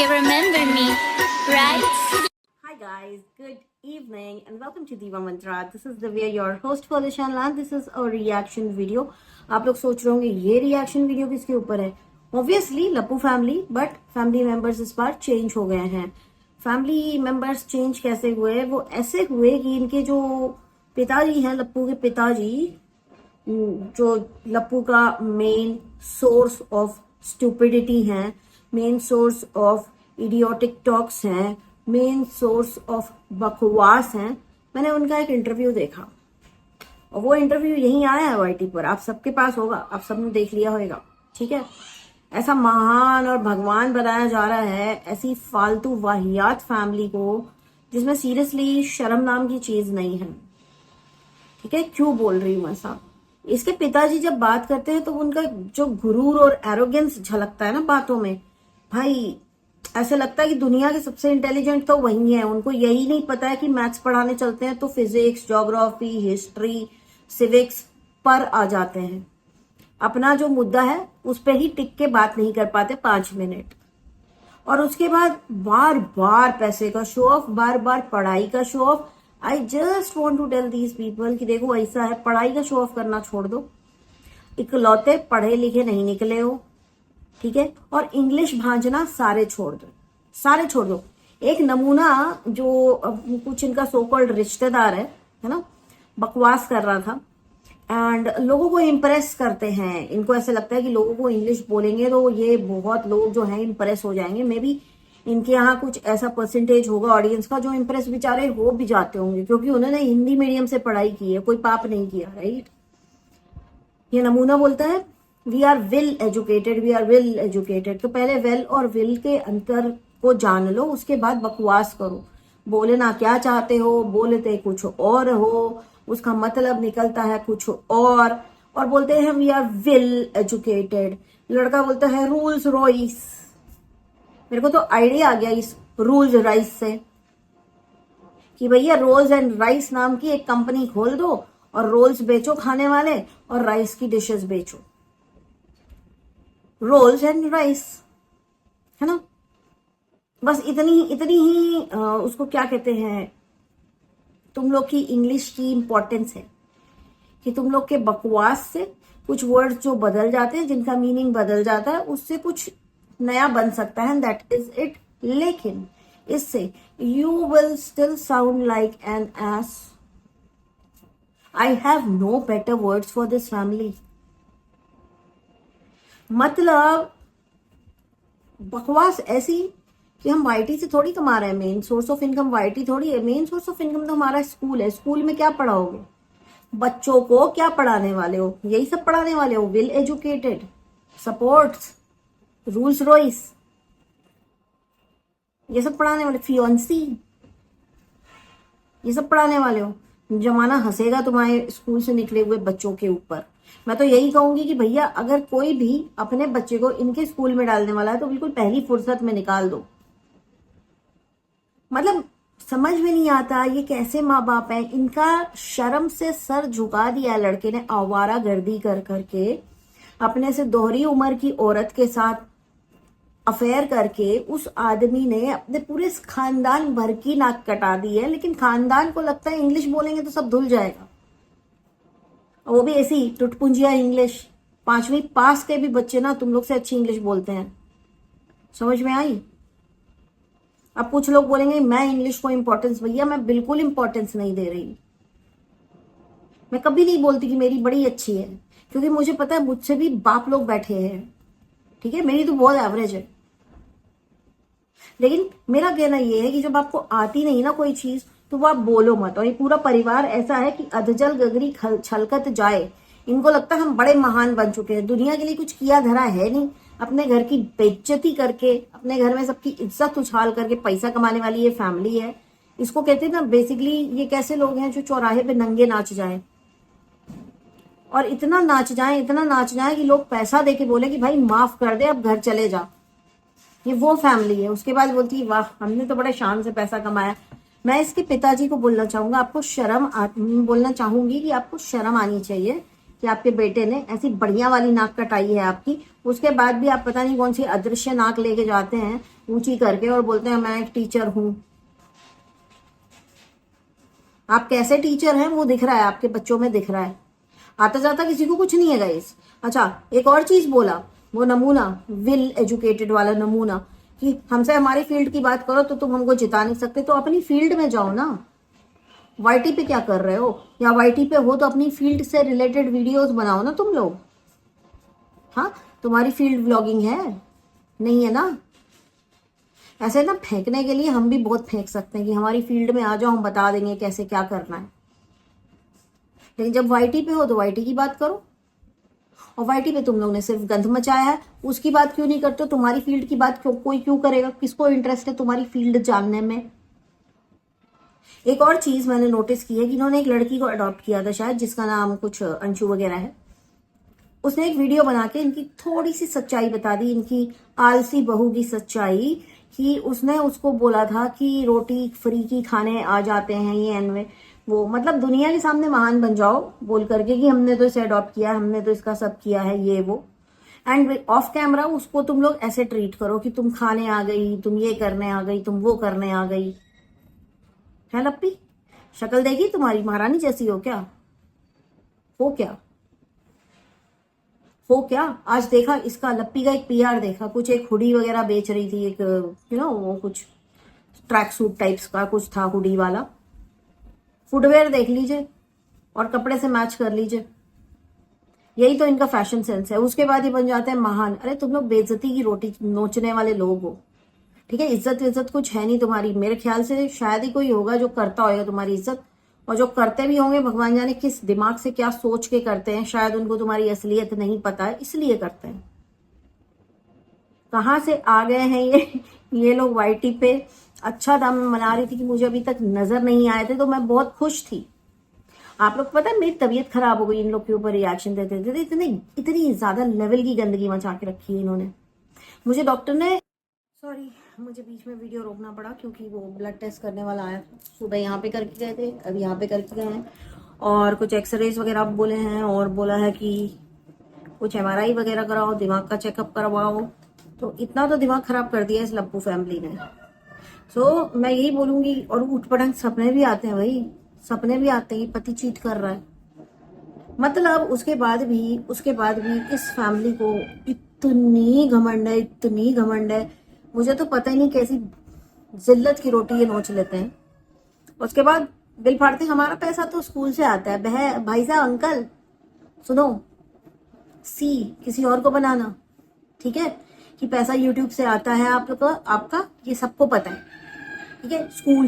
You remember me, right? Hi guys, good evening and welcome to Diva Mantra. This is Divya, your host for the channel and this is a reaction video. आप लोग सोच रहे होंगे ये reaction video किसके ऊपर है? Obviously लप्पू फैमिली, बट फैमिली मेंबर्स इस बार चेंज हो गए हैं. फैमिली मेंबर्स चेंज कैसे हुए? वो ऐसे हुए कि इनके जो पिताजी हैं, लप्पू के पिताजी, जो लप्पू का मेन सोर्स ऑफ स्टूपिडिटी हैं, main source of idiotic talks हैं, मेन सोर्स ऑफ बकवास हैं. मैंने उनका एक इंटरव्यू देखा और वो इंटरव्यू यहीं आया है वाईटी पर. आप सबके पास होगा, आप सबने देख लिया होगा. ठीक है, ऐसा महान और भगवान बनाया जा रहा है ऐसी फालतू वाहियात फैमिली को जिसमें सीरियसली शर्म नाम की चीज नहीं है. ठीक है, क्यों बोल रही हूं ऐसा? इसके पिताजी जब बात करते हैं तो उनका जो गुरूर और एरोगेंस झलकता है ना बातों में, भाई ऐसे लगता है कि दुनिया के सबसे इंटेलिजेंट तो वही है. उनको यही नहीं पता है कि मैथ्स पढ़ाने चलते हैं तो फिजिक्स, ज्योग्राफी, हिस्ट्री, सिविक्स पर आ जाते हैं. अपना जो मुद्दा है उस पर ही टिक के बात नहीं कर पाते 5 मिनट, और उसके बाद बार बार पैसे का शो ऑफ, बार बार पढ़ाई का show off. I just want to tell these people कि देखो ऐसा है, पढ़ाई का शो ऑफ करना छोड़ दो. इकलौते पढ़े लिखे नहीं निकले हो, ठीक है, और इंग्लिश भांजना सारे छोड़ दो, सारे छोड़ दो. एक नमूना जो कुछ इनका सो कॉल्ड रिश्तेदार है ना, बकवास कर रहा था एंड लोगों को इम्प्रेस करते हैं. इनको ऐसे लगता है कि लोगों को इंग्लिश बोलेंगे तो ये बहुत लोग जो हैं इम्प्रेस हो जाएंगे. मे बी इनके यहाँ कुछ ऐसा परसेंटेज होगा ऑडियंस का जो इम्प्रेस बेचारे हो भी जाते होंगे, क्योंकि उन्होंने हिंदी मीडियम से पढ़ाई की है, कोई पाप नहीं किया. राइट, ये नमूना बोलता है we are well educated, we are well educated. तो पहले वेल और विल के अंतर को जान लो, उसके बाद बकवास करो. बोलना क्या चाहते हो, बोलते कुछ और हो, उसका मतलब निकलता है कुछ और बोलते हैं वी आर वेल एजुकेटेड. लड़का बोलता है रूल्स रॉइस. मेरे को तो आइडिया आ गया इस रूल्स राइस से कि भैया रोल्स एंड राइस नाम की एक कंपनी खोल दो और रोल्स बेचो खाने वाले और राइस की डिशेस बेचो. रोल्स एंड राइस, है ना. बस इतनी ही उसको क्या कहते हैं, तुम लोग की इंग्लिश की इंपॉर्टेंस है कि तुम लोग के बकवास से कुछ वर्ड्स जो बदल जाते हैं, जिनका मीनिंग बदल जाता है, उससे कुछ नया बन सकता है. That is it. लेकिन इससे you will still sound like an ass. I have no better words for this family. मतलब बकवास ऐसी कि हम वाईटी से थोड़ी कमा रहे हैं. Main source of income YT थोड़ी है. मेन सोर्स ऑफ इनकम तो हमारा स्कूल है. स्कूल में क्या पढ़ाओगे? बच्चों को क्या पढ़ाने वाले हो? यही सब पढ़ाने वाले हो. Well educated, supports, rules Royce, ये सब पढ़ाने वाले, फियोन्सी, ये सब पढ़ाने वाले हो. जमाना हंसेगा तुम्हारे स्कूल से निकले हुए बच्चों के ऊपर. मैं तो यही कहूंगी कि भैया अगर कोई भी अपने बच्चे को इनके स्कूल में डालने वाला है तो बिल्कुल पहली फुर्सत में निकाल दो. मतलब समझ में नहीं आता ये कैसे माँ बाप हैं. इनका शर्म से सर झुका दिया लड़के ने आवारा गर्दी कर करके. अपने से दोहरी उम्र की औरत के साथ अफेयर करके उस आदमी ने अपने पूरे खानदान भर की नाक कटा दी है. लेकिन खानदान को लगता है इंग्लिश बोलेंगे तो सब धुल जाएगा. वो भी ऐसी टुटपुंजिया इंग्लिश. 5वीं पास के भी बच्चे ना तुम लोग से अच्छी इंग्लिश बोलते हैं. समझ में आई? अब कुछ लोग बोलेंगे मैं इंग्लिश को इंपॉर्टेंस, भैया मैं बिल्कुल इंपॉर्टेंस नहीं दे रही. मैं कभी नहीं बोलती कि मेरी बड़ी अच्छी है, क्योंकि मुझे पता है मुझसे भी बाप लोग बैठे हैं. ठीक है, मेरी तो बहुत एवरेज है. लेकिन मेरा कहना यह है कि जब आपको आती नहीं ना कोई चीज तो वो आप बोलो मत. और ये पूरा परिवार ऐसा है कि अधजल गगरी छलकत जाए. इनको लगता है हम बड़े महान बन चुके हैं, दुनिया के लिए कुछ किया धरा है नहीं. अपने घर की बेइज्जती करके, अपने घर में सबकी इज्जत उछाल करके पैसा कमाने वाली ये फैमिली है. इसको कहते हैं ना बेसिकली, ये कैसे लोग हैं जो चौराहे पे नंगे नाच जाए, और इतना नाच जाए कि लोग पैसा देके बोले कि भाई माफ कर दे, अब घर चले जा. ये वो फैमिली है. उसके बाद बोलती है वाह हमने तो बड़े शान से पैसा कमाया. मैं इसके पिताजी को बोलना चाहूंगा, आपको शर्म बोलना चाहूंगी कि आपको शर्म आनी चाहिए कि आपके बेटे ने ऐसी बढ़िया वाली नाक कटाई है आपकी, उसके बाद भी आप पता नहीं कौन सी अदृश्य नाक लेके जाते हैं ऊंची करके और बोलते हैं मैं एक टीचर हूं। आप कैसे टीचर हैं वो दिख रहा है, आपके बच्चों में दिख रहा है। आता जाता किसी को कुछ नहीं है गाइस। अच्छा, एक और चीज बोला, वो नमूना, वेल एजुकेटेड वाला नमूना, कि हमसे हमारी फील्ड की बात करो तो तुम हमको जिता नहीं सकते, तो अपनी फील्ड में जाओ ना। वाईटी पे क्या कर रहे हो, या वाईटी पे हो तो अपनी फील्ड से रिलेटेड वीडियोस बनाओ ना तुम लोग। हाँ, तुम्हारी फील्ड व्लॉगिंग है, नहीं है ना। ऐसे ना फेंकने के लिए हम भी बहुत फेंक सकते हैं कि हमारी फील्ड में आ जाओ, हम बता देंगे कैसे क्या करना है। लेकिन जब वाईटी पे हो तो वाईटी की बात करो। और वाईटी पे तुम लोग ने सिर्फ गंध मचाया है, उसकी बात क्यों नहीं करते हो? तुम्हारी फील्ड की बात कोई क्यों करेगा? किसको इंटरेस्ट है तुम्हारी फील्ड जानने में? एक और चीज मैंने नोटिस की है कि इन्होंने एक लड़की को अडॉप्ट किया था शायद, जिसका नाम कुछ अंशु वगैरह है। उसने एक वीडियो बना के इनकी थोड़ी सी सच्चाई बता दी, इनकी आलसी बहू की सच्चाई, कि उसने उसको बोला था कि रोटी फ्री की खाने आ जाते हैं ये एनवे वो, मतलब दुनिया के सामने महान बन जाओ बोल करके कि हमने तो इसे अडॉप्ट किया, हमने तो इसका सब किया है ये वो। एंड ऑफ कैमरा उसको तुम लोग ऐसे ट्रीट करो कि तुम खाने आ गई, तुम ये करने आ गई, तुम वो करने आ गई। है लप्पी, शक्ल देखी तुम्हारी महारानी जैसी हो क्या? हो क्या? हो क्या? आज देखा इसका, लप्पी का एक पीआर देखा, कुछ एक हुडी वगैरह बेच रही थी, एक वो कुछ ट्रैक सूट टाइप्स का कुछ था हुडी वाला। फुटवेयर देख लीजिए और कपड़े से मैच कर लीजिए, यही तो इनका फैशन सेंस है। उसके बाद ही बन जाते हैं महान। अरे तुम लोग बेइज्जती की रोटी नोचने वाले लोग हो, ठीक है। इज्जत इज्जत कुछ है नहीं तुम्हारी। मेरे ख्याल से शायद ही कोई होगा जो करता होगा तुम्हारी इज्जत, और जो करते भी होंगे भगवान जाने किस दिमाग से क्या सोच के करते हैं। शायद उनको तुम्हारी असलियत नहीं पता है इसलिए करते हैं। कहाँ से आ गए हैं ये लोग वाईटी पे। अच्छा था, मैं मना रही थी कि मुझे अभी तक नजर नहीं आए थे तो मैं बहुत खुश थी। आप लोग पता है मेरी तबीयत खराब हो गई इन लोग के ऊपर रिएक्शन देते देते। इतनी ज्यादा लेवल की गंदगी मचा के रखी है इन्होंने। मुझे डॉक्टर ने, सॉरी मुझे बीच में वीडियो रोकना पड़ा क्योंकि वो ब्लड टेस्ट करने वाला आया था। सुबह यहाँ पे करके गए थे, अभी यहाँ पे करके गए हैं, और कुछ एक्सरेज वगैरह बोले हैं, और बोला है कि कुछ एमआरआई वगैरह कराओ, दिमाग का चेकअप करवाओ। तो इतना तो दिमाग खराब कर दिया इस लप्पू फैमिली ने। मैं यही बोलूंगी, और उठ पटंग सपने भी आते हैं भाई, सपने भी आते हैं पति चीट कर रहा है। मतलब उसके बाद भी इस फैमिली को इतनी घमंड है, इतनी घमंड है। मुझे तो पता ही नहीं कैसी जिल्लत की रोटी ये नोच लेते हैं। उसके बाद बिल फाड़ते हैं, हमारा पैसा तो स्कूल से आता है। भाई साहब, अंकल सुनो, सी किसी और को बनाना, ठीक है, कि पैसा यूट्यूब से आता है आप लोग का, आपका ये सबको पता है, ठीक है। स्कूल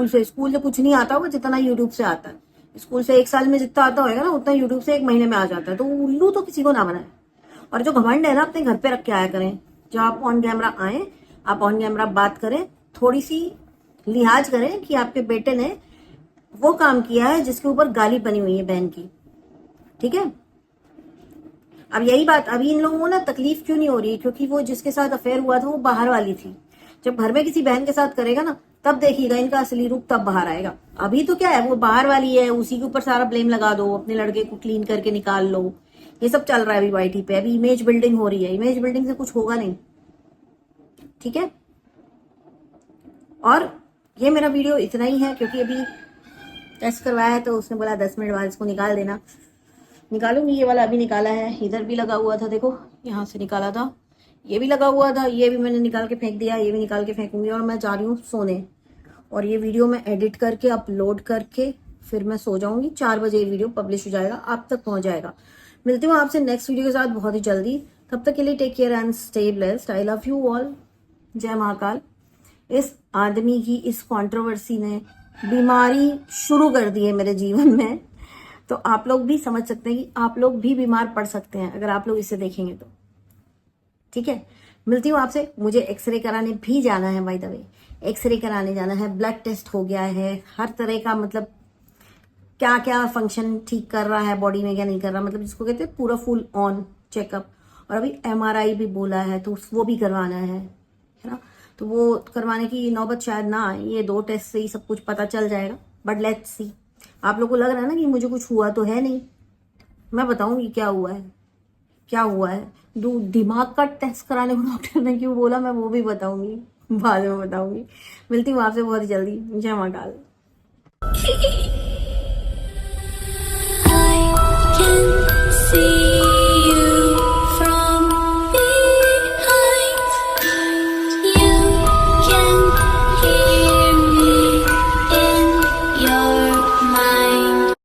से कुछ नहीं आता होगा जितना यूट्यूब से आता है। स्कूल से एक साल में जितना आता होगा ना उतना यूट्यूब से एक महीने में आ जाता है। तो उल्लू तो किसी को ना बनाए। और जो घमंड है ना, अपने घर पे रख के आया करें। जब आप ऑन कैमरा आए, आप ऑन कैमरा बात करें, थोड़ी सी लिहाज करें कि आपके बेटे ने वो काम किया है जिसके ऊपर गाली बनी हुई है बहन की, ठीक है। अब यही बात अभी इन लोगों को ना तकलीफ क्यों नहीं हो रही है, क्योंकि वो जिसके साथ अफेयर हुआ था वो बाहर वाली थी। जब घर में किसी बहन के साथ करेगा ना, तब देखिएगा इनका असली रूप, तब बाहर आएगा। अभी तो क्या है, वो बाहर वाली है, उसी के ऊपर सारा ब्लेम लगा दो, अपने लड़के को क्लीन करके निकाल लो। ये सब चल रहा है अभी वाईटी पे। अभी इमेज बिल्डिंग हो रही है, इमेज बिल्डिंग से कुछ होगा नहीं, ठीक है। और ये मेरा वीडियो इतना ही है, क्योंकि अभी टेस्ट करवाया है तो उसने बोला 10 मिनट बाद इसको निकाल देना। निकालूंगी, ये वाला अभी निकाला है, इधर भी लगा हुआ था, देखो यहाँ से निकाला था, ये भी लगा हुआ था, ये भी मैंने निकाल के फेंक दिया, ये भी निकाल के फेंकूंगी। और मैं जा रही हूँ सोने, और ये वीडियो मैं एडिट करके अपलोड करके फिर मैं सो जाऊंगी। 4 बजे ये वीडियो पब्लिश हो जाएगा, आप तक पहुंच जाएगा। मिलती हूँ आपसे नेक्स्ट वीडियो के साथ बहुत ही जल्दी। तब तक के लिए take care and stay blessed. I love you all. जय महाकाल। इस आदमी की इस कंट्रोवर्सी ने बीमारी शुरू कर दी है मेरे जीवन में, तो आप लोग भी समझ सकते हैं कि आप लोग भी बीमार पड़ सकते हैं अगर आप लोग इसे देखेंगे तो, ठीक है। मिलती हूँ आपसे। मुझे एक्सरे कराने भी जाना है, बाय द वे एक्सरे कराने जाना है, ब्लड टेस्ट हो गया है, हर तरह का, मतलब क्या क्या फंक्शन ठीक कर रहा है बॉडी में, क्या नहीं कर रहा, मतलब जिसको कहते हैं पूरा फुल ऑन चेकअप। और अभी एमआरआई भी बोला है तो वो भी करवाना है ना। तो वो करवाने की नौबत शायद ना आए, ये 2 टेस्ट से ही सब कुछ पता चल जाएगा। But let's see. आप लोग को लग रहा है ना कि मुझे कुछ हुआ तो है नहीं, मैं बताऊंगी क्या हुआ है, क्या हुआ है। दिमाग का टेस्ट कराने को डॉक्टर ने क्यों बोला, मैं वो भी बताऊंगी, बाद में बताऊंगी। मिलती हूँ आपसे बहुत जल्दी। जय महाकाल। I can see